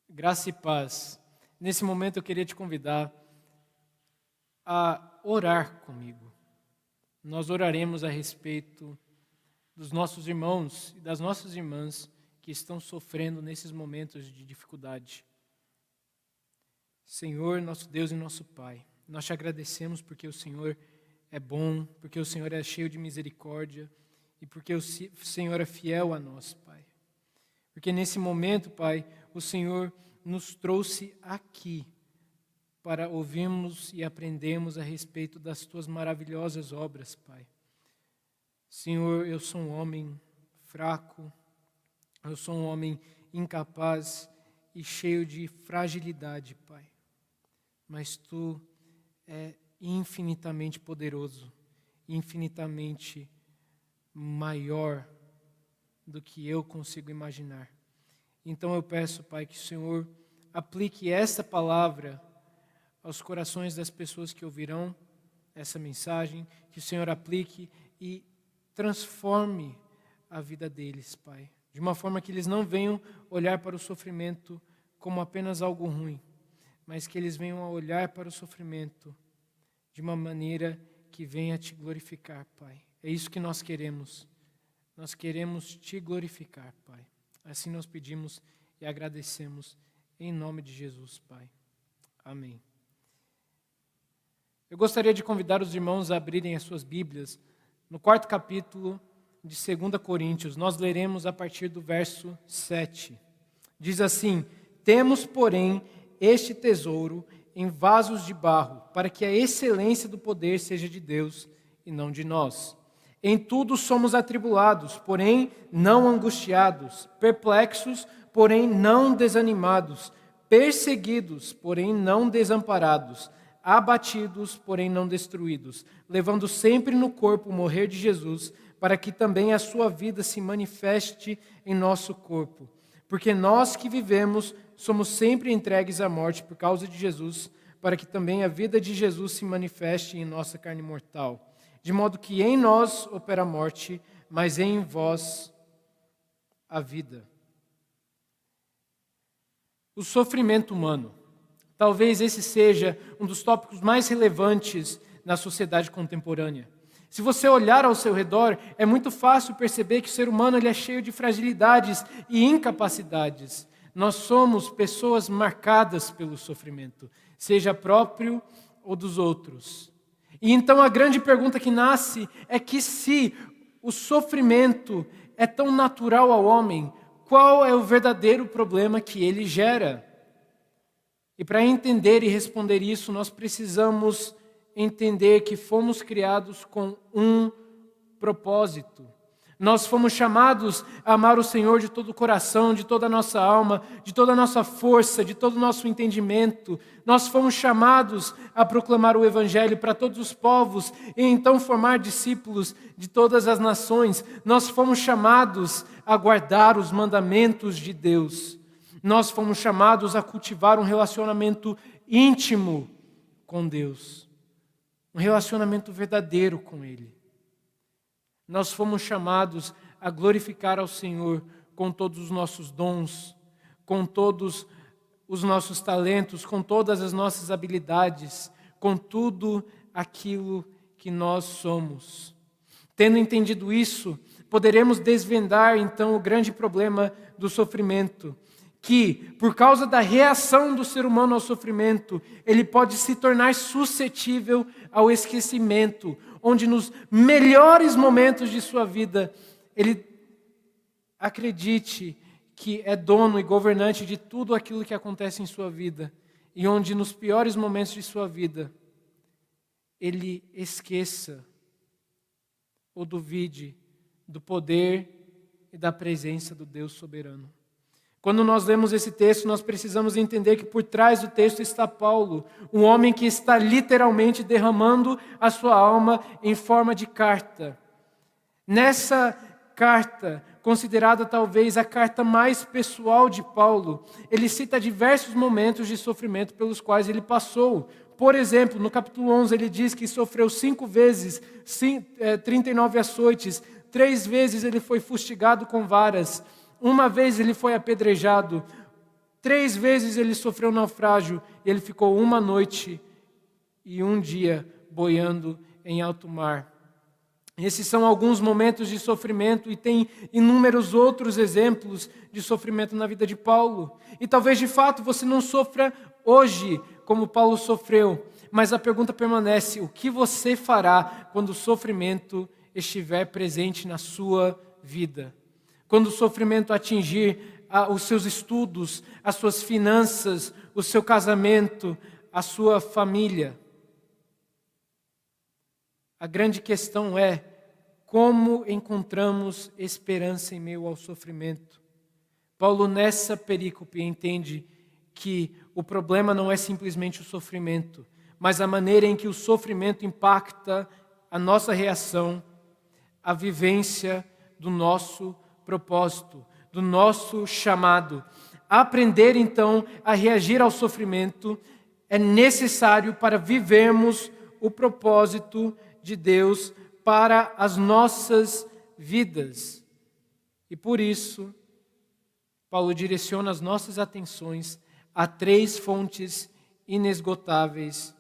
Graça e paz. Nesse momento eu queria te convidar a orar comigo. Nós oraremos a respeito dos nossos irmãos e das nossas irmãs que estão sofrendo nesses momentos de dificuldade. Senhor, nosso Deus e nosso Pai, nós te agradecemos porque o Senhor é bom, porque o Senhor é cheio de misericórdia e porque o Senhor é fiel a nós, Pai. Porque nesse momento, Pai, o Senhor nos trouxe aqui para ouvirmos e aprendermos a respeito das Tuas maravilhosas obras, Pai. Senhor, eu sou um homem fraco, eu sou um homem incapaz e cheio de fragilidade, Pai. Mas Tu é infinitamente poderoso, infinitamente maior do que eu consigo imaginar. Então eu peço, Pai, que o Senhor aplique essa palavra aos corações das pessoas que ouvirão essa mensagem, que o Senhor aplique e transforme a vida deles, Pai, de uma forma que eles não venham olhar para o sofrimento como apenas algo ruim, mas que eles venham a olhar para o sofrimento de uma maneira que venha te glorificar, Pai. É isso que nós queremos. Nós queremos te glorificar, Pai. Assim nós pedimos e agradecemos em nome de Jesus, Pai. Amém. Eu gostaria de convidar os irmãos a abrirem as suas Bíblias no 4º capítulo de 2 Coríntios. Nós leremos a partir do verso 7. Diz assim: temos, porém, este tesouro em vasos de barro, para que a excelência do poder seja de Deus e não de nós. Em tudo somos atribulados, porém não angustiados, perplexos, porém não desanimados, perseguidos, porém não desamparados, abatidos, porém não destruídos, levando sempre no corpo o morrer de Jesus, para que também a sua vida se manifeste em nosso corpo. Porque nós que vivemos somos sempre entregues à morte por causa de Jesus, para que também a vida de Jesus se manifeste em nossa carne mortal. De modo que em nós opera a morte, mas em vós a vida. O sofrimento humano. Talvez esse seja um dos tópicos mais relevantes na sociedade contemporânea. Se você olhar ao seu redor, é muito fácil perceber que o ser humano ele é cheio de fragilidades e incapacidades. Nós somos pessoas marcadas pelo sofrimento, seja próprio ou dos outros. E então a grande pergunta que nasce é que se o sofrimento é tão natural ao homem, qual é o verdadeiro problema que ele gera? E para entender e responder isso, nós precisamos entender que fomos criados com um propósito. Nós fomos chamados a amar o Senhor de todo o coração, de toda a nossa alma, de toda a nossa força, de todo o nosso entendimento. Nós fomos chamados a proclamar o Evangelho para todos os povos e então formar discípulos de todas as nações. Nós fomos chamados a guardar os mandamentos de Deus. Nós fomos chamados a cultivar um relacionamento íntimo com Deus. Um relacionamento verdadeiro com Ele. Nós fomos chamados a glorificar ao Senhor com todos os nossos dons, com todos os nossos talentos, com todas as nossas habilidades, com tudo aquilo que nós somos. Tendo entendido isso, poderemos desvendar então o grande problema do sofrimento, que, por causa da reação do ser humano ao sofrimento, ele pode se tornar suscetível ao esquecimento, onde nos melhores momentos de sua vida, ele acredite que é dono e governante de tudo aquilo que acontece em sua vida, e onde nos piores momentos de sua vida, ele esqueça ou duvide do poder e da presença do Deus soberano. Quando nós lemos esse texto, nós precisamos entender que por trás do texto está Paulo, um homem que está literalmente derramando a sua alma em forma de carta. Nessa carta, considerada talvez a carta mais pessoal de Paulo, ele cita diversos momentos de sofrimento pelos quais ele passou. Por exemplo, no capítulo 11 ele diz que sofreu 5 vezes, 39 açoites, 3 vezes ele foi fustigado com varas, 1 vez ele foi apedrejado, 3 vezes ele sofreu naufrágio e ele ficou 1 noite e 1 dia boiando em alto mar. Esses são alguns momentos de sofrimento e tem inúmeros outros exemplos de sofrimento na vida de Paulo. E talvez de fato você não sofra hoje como Paulo sofreu, mas a pergunta permanece: o que você fará quando o sofrimento estiver presente na sua vida? Quando o sofrimento atingir os seus estudos, as suas finanças, o seu casamento, a sua família? A grande questão é como encontramos esperança em meio ao sofrimento. Paulo, nessa perícope, entende que o problema não é simplesmente o sofrimento, mas a maneira em que o sofrimento impacta a nossa reação, a vivência do nosso propósito, do nosso chamado. Aprender, então, a reagir ao sofrimento é necessário para vivermos o propósito de Deus para as nossas vidas. E por isso, Paulo direciona as nossas atenções a 3 fontes inesgotáveis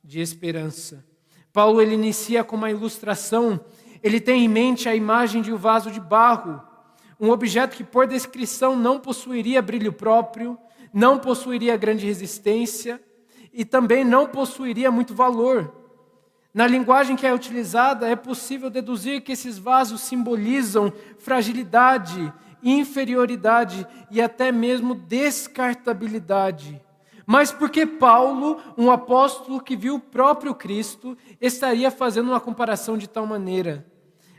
de esperança. Paulo ele inicia com uma ilustração. Ele tem em mente a imagem de um vaso de barro, um objeto que por descrição não possuiria brilho próprio, não possuiria grande resistência e também não possuiria muito valor. Na linguagem que é utilizada, é possível deduzir que esses vasos simbolizam fragilidade, inferioridade e até mesmo descartabilidade. Mas por que Paulo, um apóstolo que viu o próprio Cristo, estaria fazendo uma comparação de tal maneira?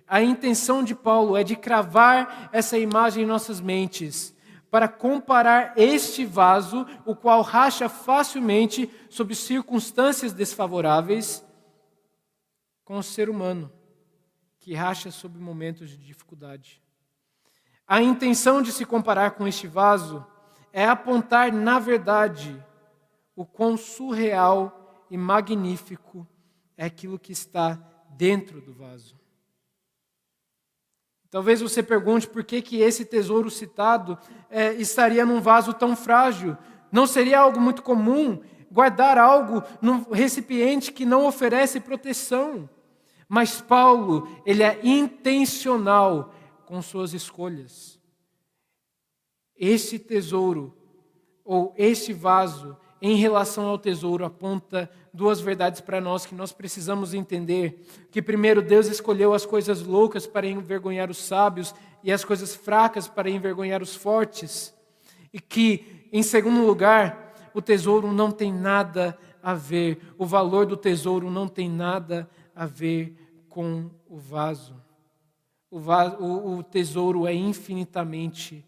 A intenção de Paulo é de cravar essa imagem em nossas mentes, para comparar este vaso, o qual racha facilmente sob circunstâncias desfavoráveis, com o ser humano, que racha sob momentos de dificuldade. A intenção de se comparar com este vaso é apontar, na verdade, o quão surreal e magnífico é aquilo que está dentro do vaso. Talvez você pergunte por que esse tesouro citado estaria num vaso tão frágil. Não seria algo muito comum guardar algo num recipiente que não oferece proteção? Mas Paulo, ele é intencional com suas escolhas. Esse tesouro, ou esse vaso, em relação ao tesouro, aponta 2 verdades para nós que nós precisamos entender. Que primeiro, Deus escolheu as coisas loucas para envergonhar os sábios e as coisas fracas para envergonhar os fortes. E que, em segundo lugar, o tesouro não tem nada a ver, o valor do tesouro não tem nada a ver com o vaso. O tesouro é infinitamente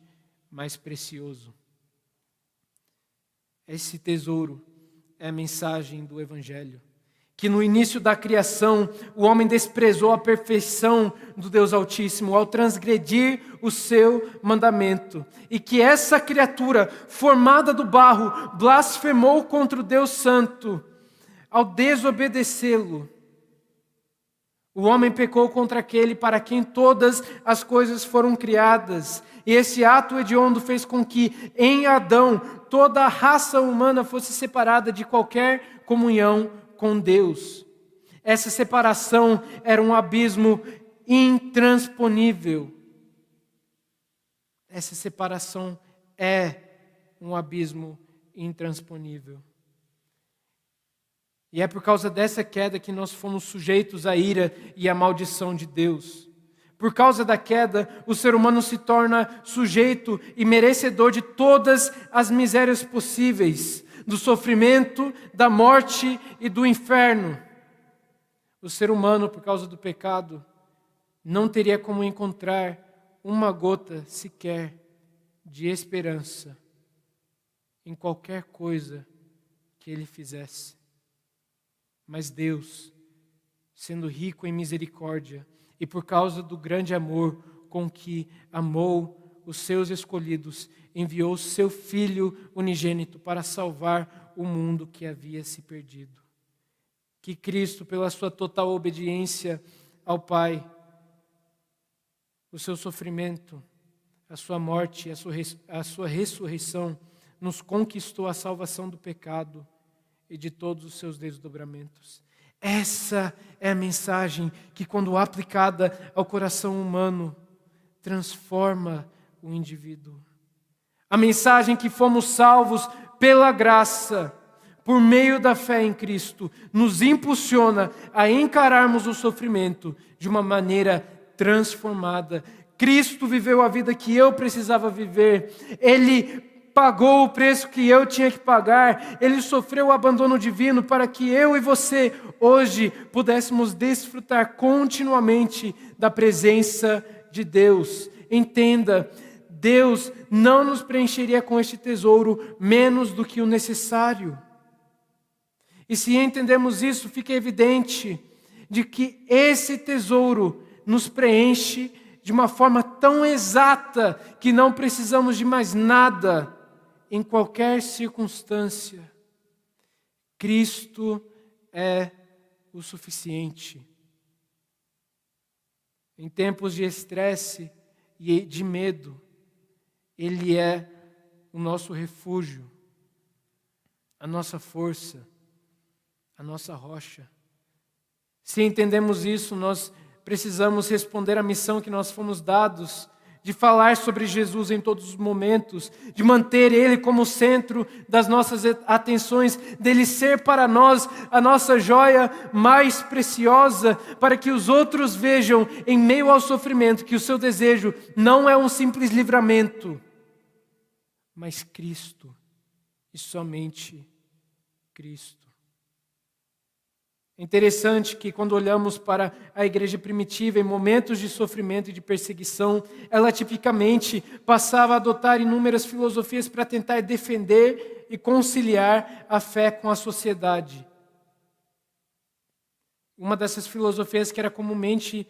mais precioso. Esse tesouro é a mensagem do Evangelho. Que no início da criação, o homem desprezou a perfeição do Deus Altíssimo ao transgredir o seu mandamento. E que essa criatura, formada do barro, blasfemou contra o Deus Santo ao desobedecê-lo. O homem pecou contra aquele para quem todas as coisas foram criadas. E esse ato hediondo fez com que, em Adão, toda a raça humana fosse separada de qualquer comunhão com Deus. Essa separação era um abismo intransponível. Essa separação é um abismo intransponível. E é por causa dessa queda que nós fomos sujeitos à ira e à maldição de Deus. Por causa da queda, o ser humano se torna sujeito e merecedor de todas as misérias possíveis, do sofrimento, da morte e do inferno. O ser humano, por causa do pecado, não teria como encontrar uma gota sequer de esperança em qualquer coisa que ele fizesse. Mas Deus, sendo rico em misericórdia, e por causa do grande amor com que amou os seus escolhidos, enviou seu Filho unigênito para salvar o mundo que havia se perdido. Que Cristo, pela sua total obediência ao Pai, o seu sofrimento, a sua morte e a sua ressurreição, nos conquistou a salvação do pecado e de todos os seus desdobramentos. Essa é a mensagem que, quando aplicada ao coração humano, transforma o indivíduo. A mensagem que fomos salvos pela graça, por meio da fé em Cristo, nos impulsiona a encararmos o sofrimento de uma maneira transformada. Cristo viveu a vida que eu precisava viver. Ele pagou o preço que eu tinha que pagar. Ele sofreu o abandono divino para que eu e você hoje pudéssemos desfrutar continuamente da presença de Deus. Entenda, Deus não nos preencheria com este tesouro menos do que o necessário. E se entendemos isso, fica evidente de que esse tesouro nos preenche de uma forma tão exata que não precisamos de mais nada em qualquer circunstância. Cristo é o suficiente. Em tempos de estresse e de medo, Ele é o nosso refúgio, a nossa força, a nossa rocha. Se entendemos isso, nós precisamos responder à missão que nós fomos dados, de falar sobre Jesus em todos os momentos, de manter Ele como centro das nossas atenções, dele ser para nós a nossa joia mais preciosa, para que os outros vejam em meio ao sofrimento que o seu desejo não é um simples livramento, mas Cristo e somente Cristo. É interessante que quando olhamos para a igreja primitiva em momentos de sofrimento e de perseguição, ela tipicamente passava a adotar inúmeras filosofias para tentar defender e conciliar a fé com a sociedade. Uma dessas filosofias que era comumente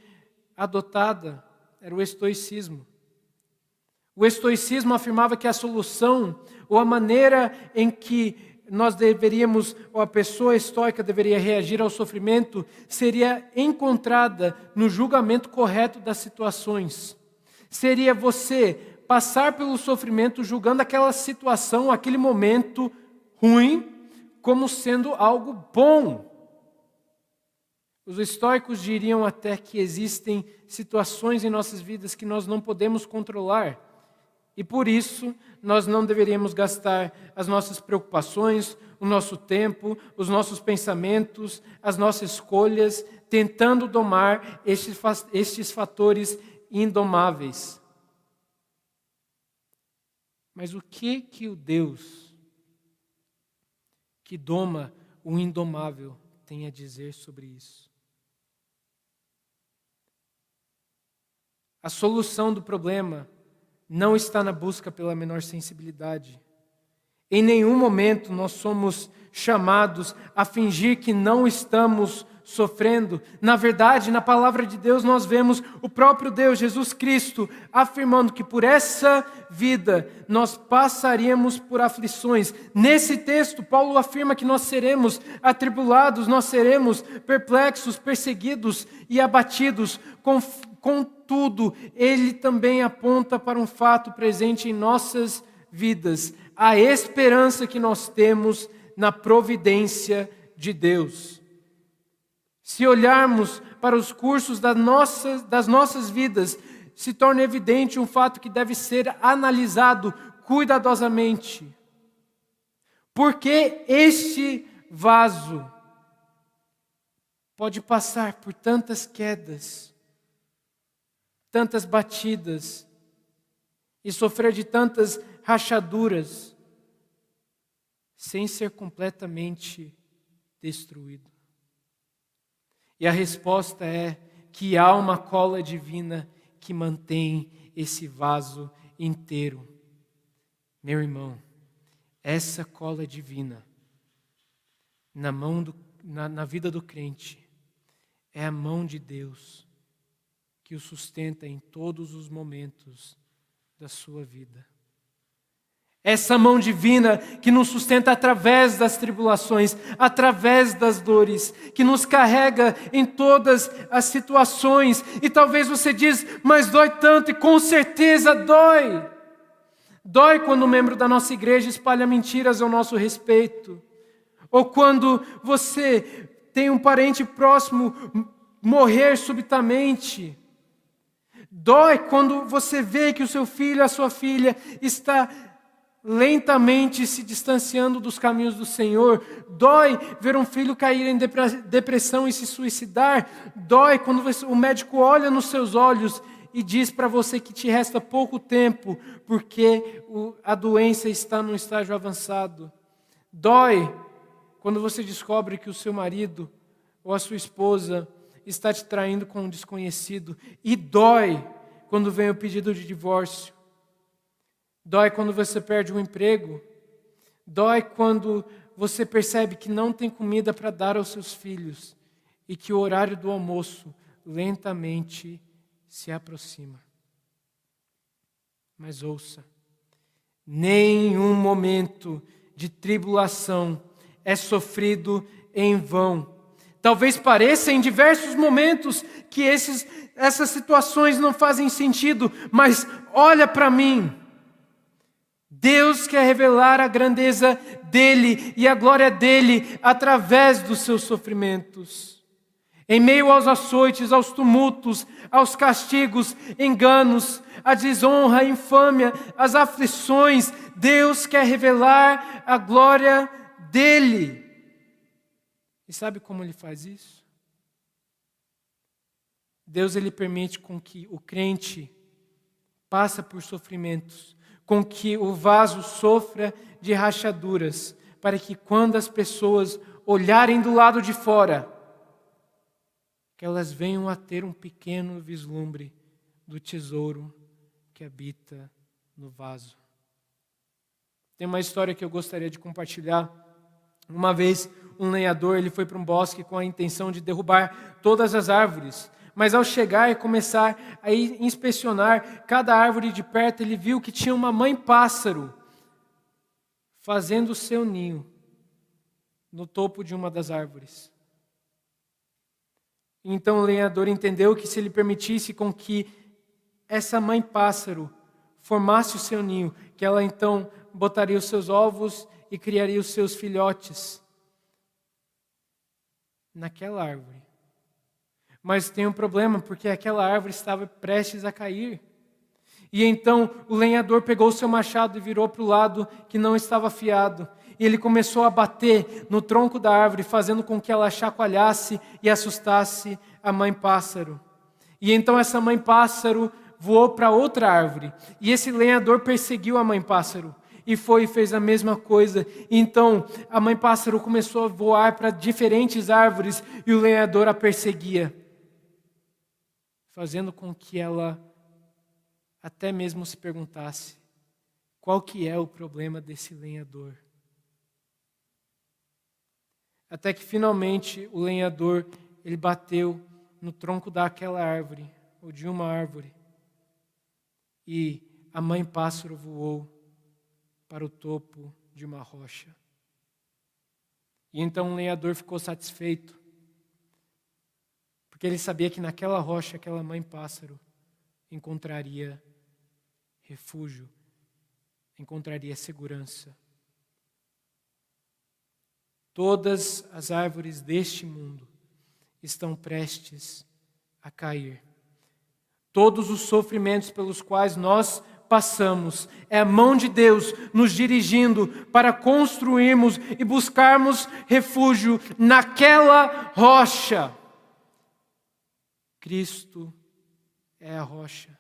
adotada era o estoicismo. O estoicismo afirmava que a solução, ou a maneira em que nós deveríamos, ou a pessoa estoica deveria reagir ao sofrimento, seria encontrada no julgamento correto das situações. Seria você passar pelo sofrimento julgando aquela situação, aquele momento ruim, como sendo algo bom. Os estoicos diriam até que existem situações em nossas vidas que nós não podemos controlar. E por isso, nós não deveríamos gastar as nossas preocupações, o nosso tempo, os nossos pensamentos, as nossas escolhas, tentando domar estes fatores indomáveis. Mas o que o Deus que doma o indomável tem a dizer sobre isso? A solução do problema não está na busca pela menor sensibilidade. Em nenhum momento nós somos chamados a fingir que não estamos sofrendo. Na verdade, na palavra de Deus nós vemos o próprio Deus, Jesus Cristo, afirmando que por essa vida nós passaríamos por aflições. Nesse texto, Paulo afirma que nós seremos atribulados, nós seremos perplexos, perseguidos e abatidos. Contudo, ele também aponta para um fato presente em nossas vidas, a esperança que nós temos na providência de Deus. Se olharmos para os cursos das nossas vidas, se torna evidente um fato que deve ser analisado cuidadosamente. Porque este vaso pode passar por tantas quedas, tantas batidas e sofrer de tantas rachaduras sem ser completamente destruído? E a resposta é que há uma cola divina que mantém esse vaso inteiro. Meu irmão, essa cola divina na vida do crente é a mão de Deus que o sustenta em todos os momentos da sua vida. Essa mão divina que nos sustenta através das tribulações, através das dores, que nos carrega em todas as situações. E talvez você diz, mas dói tanto, e com certeza dói. Dói quando um membro da nossa igreja espalha mentiras ao nosso respeito. Ou quando você tem um parente próximo morrer subitamente. Dói quando você vê que o seu filho, a sua filha, está lentamente se distanciando dos caminhos do Senhor. Dói ver um filho cair em depressão e se suicidar. Dói quando o médico olha nos seus olhos e diz para você que te resta pouco tempo, porque a doença está num estágio avançado. Dói quando você descobre que o seu marido ou a sua esposa está te traindo com um desconhecido. E dói quando vem o pedido de divórcio. Dói quando você perde um emprego. Dói quando você percebe que não tem comida para dar aos seus filhos e que o horário do almoço lentamente se aproxima. Mas ouça, nenhum momento de tribulação é sofrido em vão. Talvez pareça em diversos momentos que essas situações não fazem sentido, mas olha para mim. Deus quer revelar a grandeza dele e a glória dele através dos seus sofrimentos. Em meio aos açoites, aos tumultos, aos castigos, enganos, a desonra, a infâmia, as aflições, Deus quer revelar a glória dele. E sabe como ele faz isso? Deus ele permite com que o crente passe por sofrimentos, com que o vaso sofra de rachaduras, para que quando as pessoas olharem do lado de fora, que elas venham a ter um pequeno vislumbre do tesouro que habita no vaso. Tem uma história que eu gostaria de compartilhar. Uma vez, um lenhador ele foi para um bosque com a intenção de derrubar todas as árvores. Mas ao chegar e começar a inspecionar cada árvore de perto, ele viu que tinha uma mãe pássaro fazendo o seu ninho no topo de uma das árvores. Então o lenhador entendeu que se ele permitisse com que essa mãe pássaro formasse o seu ninho, que ela então botaria os seus ovos e criaria os seus filhotes naquela árvore. Mas tem um problema, porque aquela árvore estava prestes a cair. E então o lenhador pegou o seu machado e virou para o lado que não estava afiado. E ele começou a bater no tronco da árvore, fazendo com que ela chacoalhasse e assustasse a mãe pássaro. E então essa mãe pássaro voou para outra árvore. E esse lenhador perseguiu a mãe pássaro. E foi e fez a mesma coisa. Então a mãe pássaro começou a voar para diferentes árvores e o lenhador a perseguia, fazendo com que ela até mesmo se perguntasse qual que é o problema desse lenhador. Até que finalmente o lenhador ele bateu no tronco daquela árvore, ou de uma árvore, e a mãe pássaro voou para o topo de uma rocha. E então o lenhador ficou satisfeito, porque ele sabia que naquela rocha, aquela mãe pássaro encontraria refúgio, encontraria segurança. Todas as árvores deste mundo estão prestes a cair. Todos os sofrimentos pelos quais nós passamos, é a mão de Deus nos dirigindo para construirmos e buscarmos refúgio naquela rocha. Cristo é a rocha.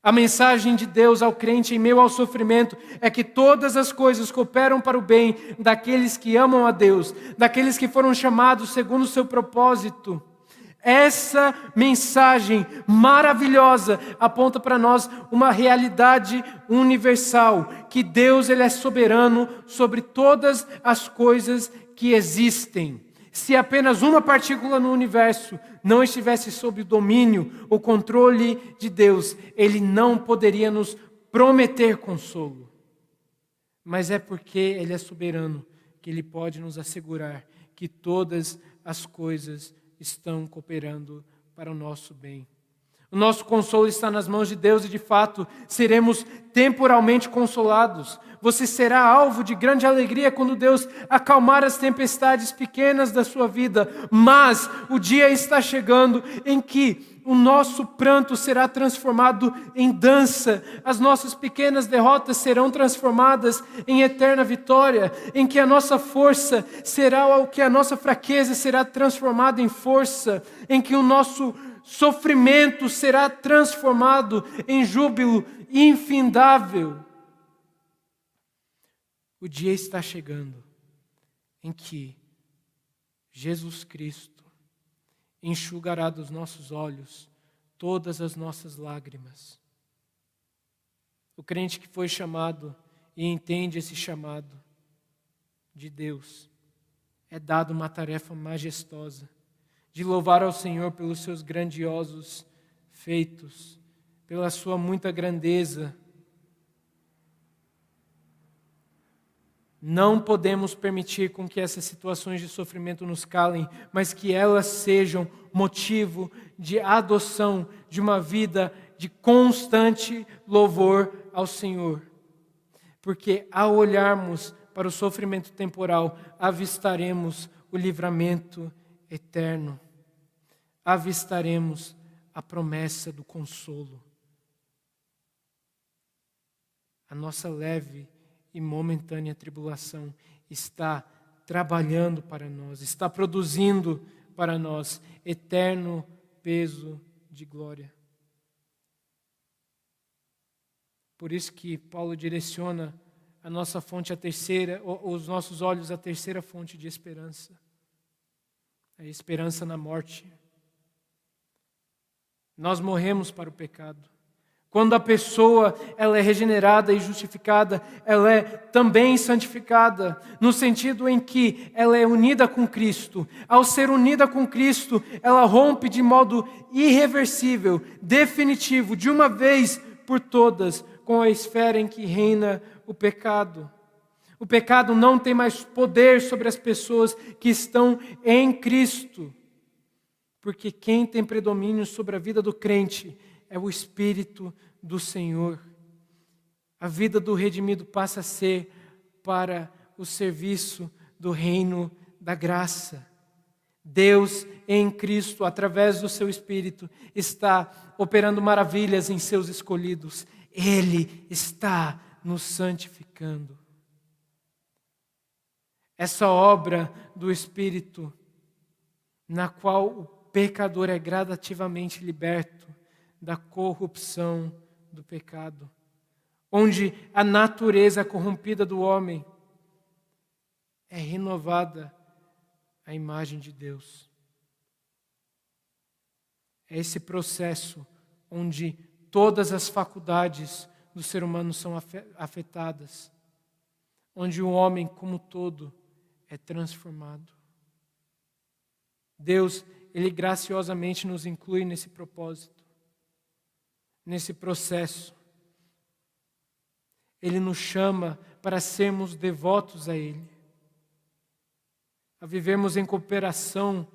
A mensagem de Deus ao crente em meio ao sofrimento é que todas as coisas cooperam para o bem daqueles que amam a Deus, daqueles que foram chamados segundo o seu propósito. Essa mensagem maravilhosa aponta para nós uma realidade universal, que Deus ele é soberano sobre todas as coisas que existem. Se apenas uma partícula no universo não estivesse sob o domínio, o controle de Deus, Ele não poderia nos prometer consolo. Mas é porque Ele é soberano que Ele pode nos assegurar que todas as coisas estão cooperando para o nosso bem. O nosso consolo está nas mãos de Deus e, de fato, seremos temporalmente consolados. Você será alvo de grande alegria quando Deus acalmar as tempestades pequenas da sua vida. Mas o dia está chegando em que o nosso pranto será transformado em dança. As nossas pequenas derrotas serão transformadas em eterna vitória. Em que a nossa força será o que a nossa fraqueza será transformada em força. Em que o nosso sofrimento será transformado em júbilo infindável. O dia está chegando em que Jesus Cristo enxugará dos nossos olhos todas as nossas lágrimas. O crente que foi chamado e entende esse chamado de Deus é dado uma tarefa majestosa de louvar ao Senhor pelos seus grandiosos feitos, pela sua muita grandeza. Não podemos permitir com que essas situações de sofrimento nos calem, mas que elas sejam motivo de adoção de uma vida de constante louvor ao Senhor. Porque ao olharmos para o sofrimento temporal, avistaremos o livramento eterno. Avistaremos a promessa do consolo. A nossa leve e momentânea tribulação está trabalhando para nós, está produzindo para nós eterno peso de glória. Por isso que Paulo direciona a nossa fonte à terceira, os nossos olhos à terceira fonte de esperança. A esperança na morte. Nós morremos para o pecado. Quando a pessoa ela é regenerada e justificada, ela é também santificada, no sentido em que ela é unida com Cristo. Ao ser unida com Cristo, ela rompe de modo irreversível, definitivo, de uma vez por todas, com a esfera em que reina o pecado. O pecado não tem mais poder sobre as pessoas que estão em Cristo, porque quem tem predomínio sobre a vida do crente é o Espírito do Senhor. A vida do redimido passa a ser para o serviço do reino da graça. Deus em Cristo, através do seu Espírito, está operando maravilhas em seus escolhidos. Ele está nos santificando. Essa obra do Espírito, na qual o pecador é gradativamente liberto da corrupção do pecado, onde a natureza corrompida do homem é renovada à imagem de Deus. É esse processo onde todas as faculdades do ser humano são afetadas, onde o homem como todo é transformado. Deus, Ele graciosamente nos inclui nesse propósito. Nesse processo, Ele nos chama para sermos devotos a Ele, a vivermos em cooperação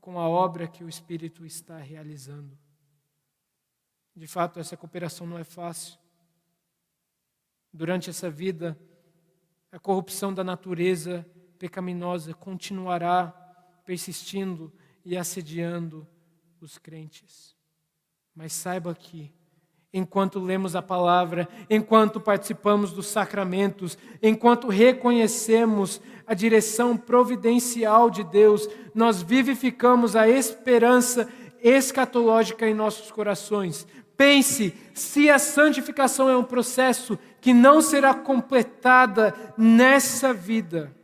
com a obra que o Espírito está realizando. De fato, essa cooperação não é fácil. Durante essa vida, a corrupção da natureza pecaminosa continuará persistindo e assediando os crentes. Mas saiba que, enquanto lemos a palavra, enquanto participamos dos sacramentos, enquanto reconhecemos a direção providencial de Deus, nós vivificamos a esperança escatológica em nossos corações. Pense, se a santificação é um processo que não será completada nessa vida,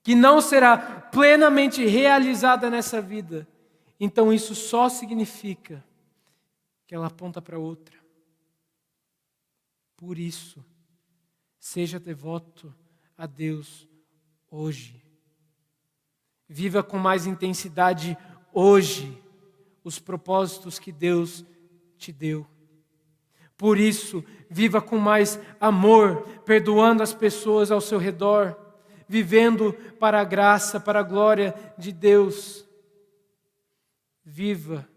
que não será plenamente realizada nessa vida, então isso só significa que ela aponta para outra. Por isso, seja devoto a Deus hoje. Viva com mais intensidade hoje os propósitos que Deus te deu. Por isso, viva com mais amor, perdoando as pessoas ao seu redor, vivendo para a graça, para a glória de Deus. Viva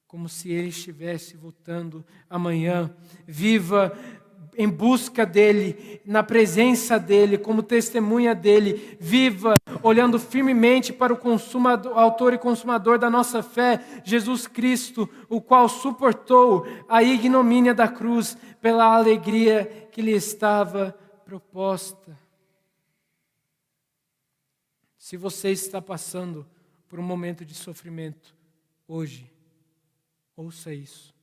como se Ele estivesse voltando amanhã. Viva em busca dEle, na presença dEle, como testemunha dEle. Viva olhando firmemente para o autor e consumador da nossa fé, Jesus Cristo, o qual suportou a ignomínia da cruz pela alegria que lhe estava proposta. Se você está passando por um momento de sofrimento hoje, ouça isso.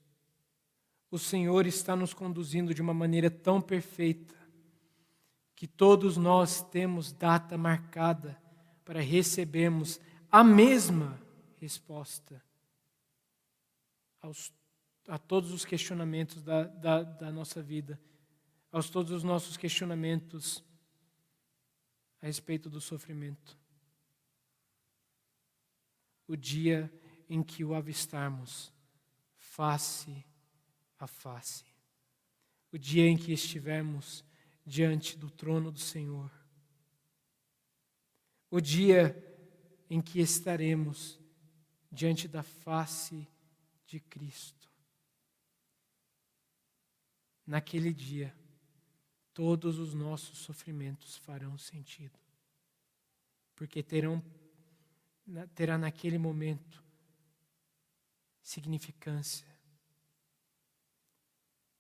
O Senhor está nos conduzindo de uma maneira tão perfeita que todos nós temos data marcada para recebermos a mesma resposta a todos os questionamentos da nossa vida, todos os nossos questionamentos a respeito do sofrimento. O dia em que o avistarmos face a face. O dia em que estivermos diante do trono do Senhor. O dia em que estaremos diante da face de Cristo. Naquele dia, todos os nossos sofrimentos farão sentido. Porque terá naquele momento significância.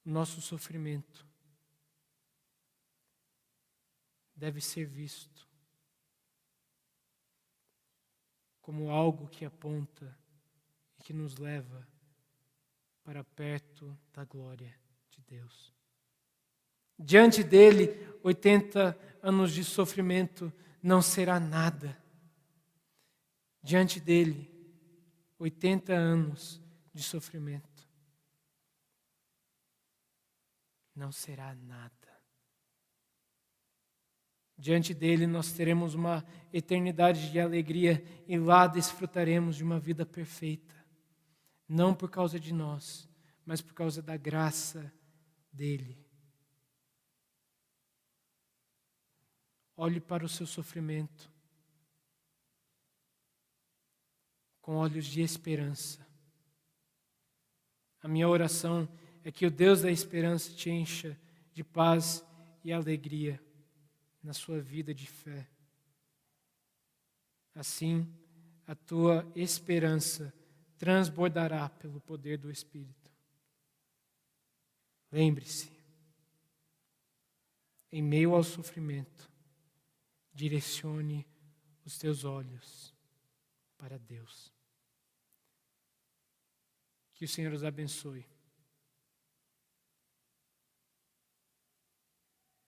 O nosso sofrimento deve ser visto como algo que aponta e que nos leva para perto da glória de Deus. Diante dele, 80 anos de sofrimento não será nada. Diante dele, 80 anos de sofrimento não será nada. Diante dele nós teremos uma eternidade de alegria e lá desfrutaremos de uma vida perfeita. Não por causa de nós, mas por causa da graça dele. Olhe para o seu sofrimento com olhos de esperança. A minha oração é que o Deus da esperança te encha de paz e alegria na sua vida de fé. Assim, a tua esperança transbordará pelo poder do Espírito. Lembre-se, em meio ao sofrimento, direcione os teus olhos para Deus. Que o Senhor os abençoe.